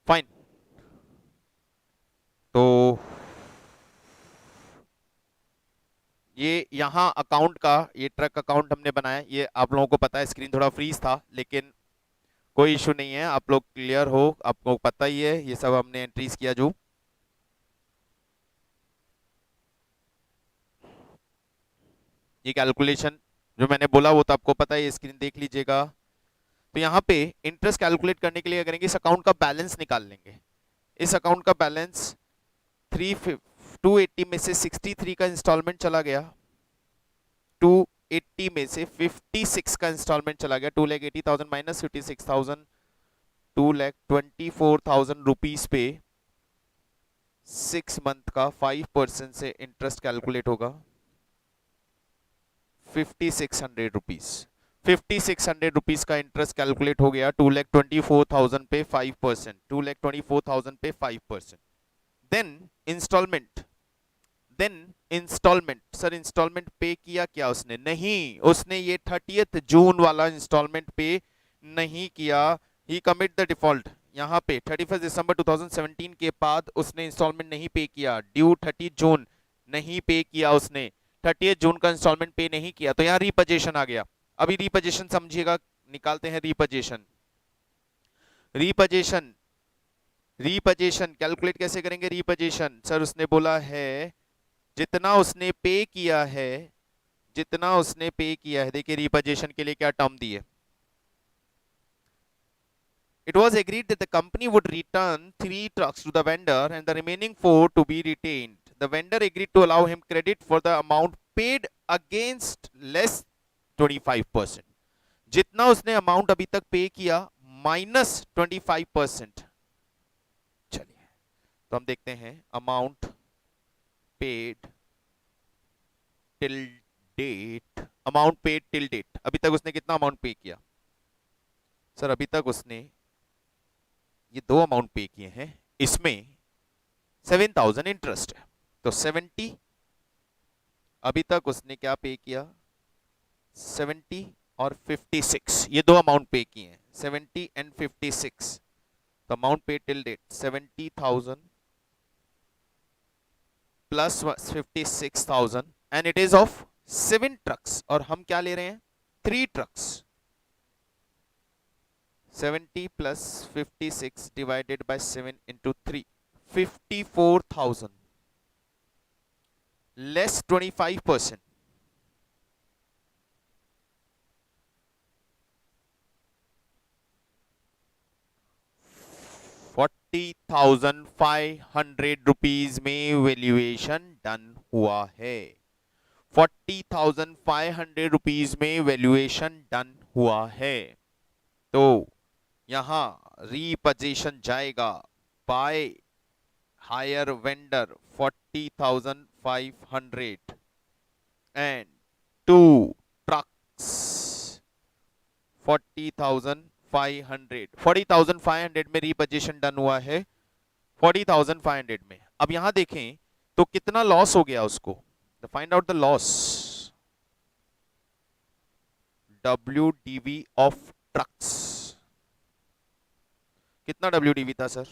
फाइन. तो ये यहाँ अकाउंट का, ये ट्रक अकाउंट हमने बनाया. ये आप लोगों को पता है स्क्रीन थोड़ा फ्रीज था, लेकिन कोई इशू नहीं है. आप लोग क्लियर हो, आपको पता ही है ये सब हमने एंट्रीज किया. जो ये कैलकुलेशन जो मैंने बोला वो तो आपको पता है, ये स्क्रीन देख लीजिएगा. तो यहाँ पे इंटरेस्ट कैलकुलेट करने के लिए क्या करेंगे, इस अकाउंट का बैलेंस निकाल लेंगे. इस अकाउंट का बैलेंस 280 में से 63 का इंस्टॉलमेंट चला गया. 280 में से 56 का इंस्टॉलमेंट चला गया. 2,80,000 माइनस 56,000, 2,24,000 रुपीज पे 6 मंथ का 5% से इंटरेस्ट कैलकुलेट होगा. 5,600 रुपीज. 5,600 रुपीज का इंटरेस्ट कैलकुलेट हो गया. 2,24,000 पे 5%. 2,24,000 पे 5%. Then instalment. सर इंस्टॉलमेंट पे किया क्या उसने? नहीं, उसने ये 30th जून वाला इंस्टॉलमेंट पे नहीं किया. ही कमिट द डिफॉल्ट. यहाँ पे 31st दिसंबर 2017 के बाद उसने इंस्टॉलमेंट नहीं पे किया. ड्यू 30 जून नहीं पे किया उसने. 30th जून का इंस्टॉलमेंट पे नहीं किया, तो यहाँ रीपोजीशन आ गया. अभी रीपोजीशन समझिएगा, निकालते हैं रीपोजीशन. रीपोजीशन कैलकुलेट कैसे करेंगे? रीपोजीशन सर उसने बोला है जितना उसने पे किया है, देखिए रीपोजीशन के लिए क्या टर्म दी है. It was agreed that the company would return 3 trucks to the vendor and the remaining 4 to be retained. The vendor agreed to allow him credit for the amount paid against less 25%. जितना उसने amount अभी तक पे किया minus 25%. चलिए तो हम देखते हैं amount paid till date. Amount paid till date, अभी तक उसने कितना अमाउंट पे किया? सर अभी तक उसने ये 2 अमाउंट पे किए हैं. इसमें 7,000 इंटरेस्ट है, तो 70. अभी तक उसने क्या पे किया? 70 और 56, ये 2 अमाउंट पे किए हैं. 70 एंड 56. तो amount pay till date 70,000 plus 56,000 and it is of 7 trucks. और हम क्या ले रहे हैं? 3 trucks. 70 plus 56 divided by 7 into 3, 54,000 less 25%. ₹40,500 में वैल्यूएशन डन हुआ है. 40,500 रुपीज में वैल्यूएशन डन हुआ है. तो यहां रीपोजीशन जाएगा by hire vendor 40,500 and 2 trucks 40,500 में रीपोजीशन डन हुआ है. 40,500 में. अब यहां देखें तो कितना लॉस हो गया उसको. Find out the loss. WDV of trucks. कितना WDV था sir?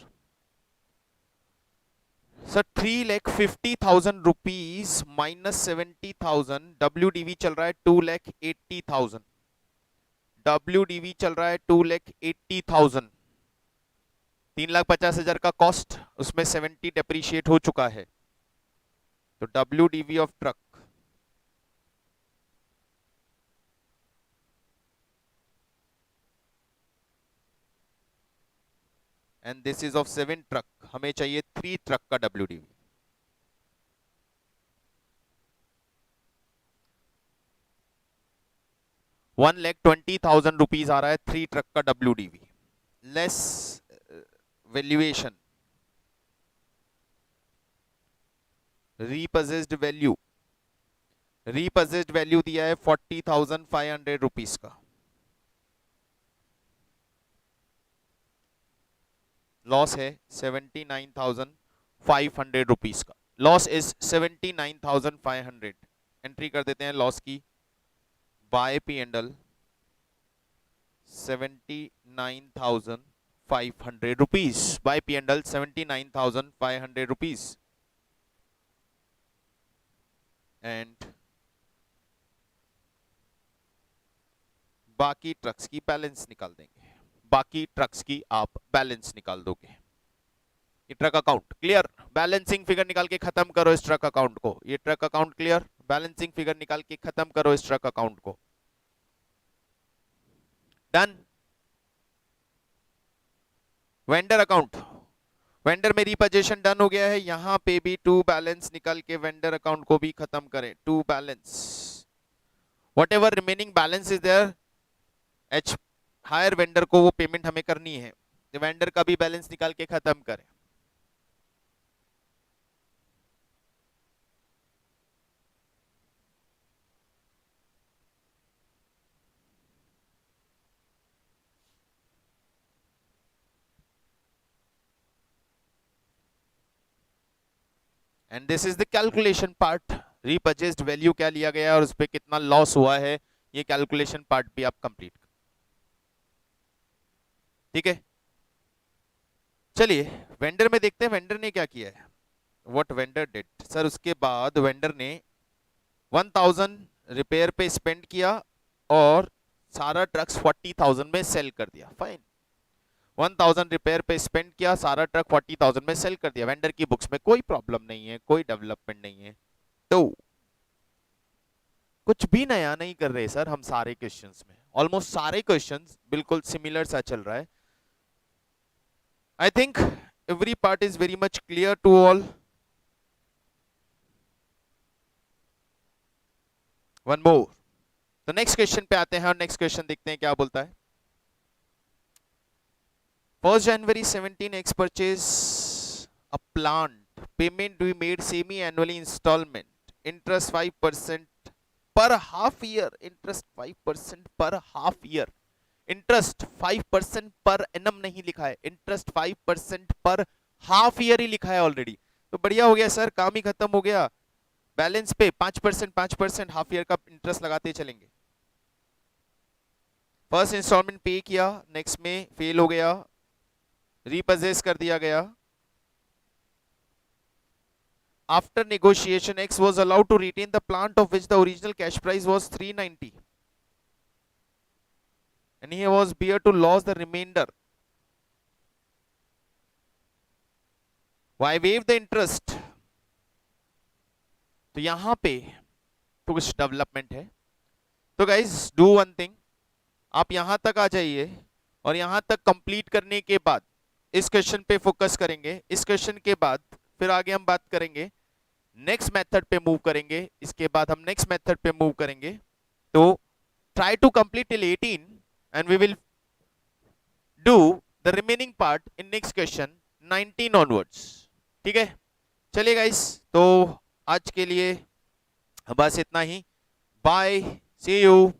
Sir 3,50,000 rupees minus 70,000, WDV चल रहा है 2,80,000। WDV चल रहा है 2,80,000। 3,50,000 का कॉस्ट, उसमें 70 डेप्रीशिएट हो चुका है। तो WDV of truck and this is of 7 truck, हमें चाहिए 3 ट्रक का WDV। ₹1,20,000 आ रहा है 3 ट्रक का WDV, less valuation, repossessed value, repossessed value दिया है 40,500 रुपीज का। लॉस है 79,500 रुपीज का। Loss is 79,500। एंट्री कर देते हैं लॉस की by P&L 79,500 rupees, by P&L 79,500 rupees. And बाकी ट्रक्स की बैलेंस निकाल देंगे, बाकी ट्रक्स की आप बैलेंस निकाल दोगे। ये truck account clear, balancing figure निकाल के खत्म करो इस ट्रक अकाउंट को। ये truck account clear, balancing figure निकाल के खत्म करो इस ट्रक अकाउंट को। डन। वेंडर अकाउंट, वेंडर में रीपोजीशन डन हो गया है। यहां पे भी टू बैलेंस निकाल के वेंडर अकाउंट को भी खत्म करें। To balance, whatever remaining balance is there, H hire vendor को वो पेमेंट हमें करनी है। वेंडर का भी बैलेंस निकाल के खत्म करें। And this is the calculation part. Repurchased value क्या लिया गया और उस पर कितना लॉस हुआ है, ये कैलकुलेशन पार्ट भी आप कंप्लीट कर। ठीक है, चलिए वेंडर में देखते हैं वेंडर ने क्या किया है। व्हाट वेंडर डिड सर, उसके बाद वेंडर ने 1,000 रिपेयर पे स्पेंड किया और सारा ट्रक्स 40,000 में सेल कर दिया। फाइन, 1,000 रिपेयर पे स्पेंड किया, सारा ट्रक 40,000 में सेल कर दिया। वेंडर की बुक्स में कोई प्रॉब्लम नहीं है, कोई डेवलपमेंट नहीं है। तो कुछ भी नया नहीं कर रहे सर हम सारे क्वेश्चंस में, ऑलमोस्ट सारे क्वेश्चंस बिल्कुल सिमिलर सा चल रहा है। I think every part is very much clear to all. One more, तो नेक्स्ट क्वेश्चन पे आते हैं और नेक्स्ट क्वेश्चन देखते हैं क्या बोलता है। 1st January 17 X purchase a plant, payment we made semi-annually installment, interest 5% per half year, interest 5% per half year, interest 5% per annum नहीं लिखा है, interest 5% per half year ही लिखा है ऑलरेडी। तो बढ़िया हो गया सर, काम ही खत्म हो गया। बैलेंस पे 5% हाफ ईयर का इंटरेस्ट लगाते चलेंगे। फर्स्ट इंस्टॉलमेंट पे किया, नेक्स्ट में फेल हो गया, रीपजेस कर दिया गया। After negotiation, X was allowed to retain the plant of which the original cash price was 390, and he was bear to lose the remainder. Why waive the interest? तो यहां पे तो कुछ डेवलपमेंट है। तो गाइज डू वन थिंग, आप यहां तक आ जाइए और यहां तक कंप्लीट करने के बाद इस क्वेश्चन पे फोकस करेंगे। इस क्वेश्चन के बाद फिर आगे हम बात करेंगे, नेक्स्ट मेथड पे मूव करेंगे, इसके बाद हम नेक्स्ट मेथड पे मूव करेंगे। तो try to complete till 18 and we will do the remaining part in next question 19 onwards. ठीक है, चलिए गाइस, तो आज के लिए बस इतना ही। Bye, C you.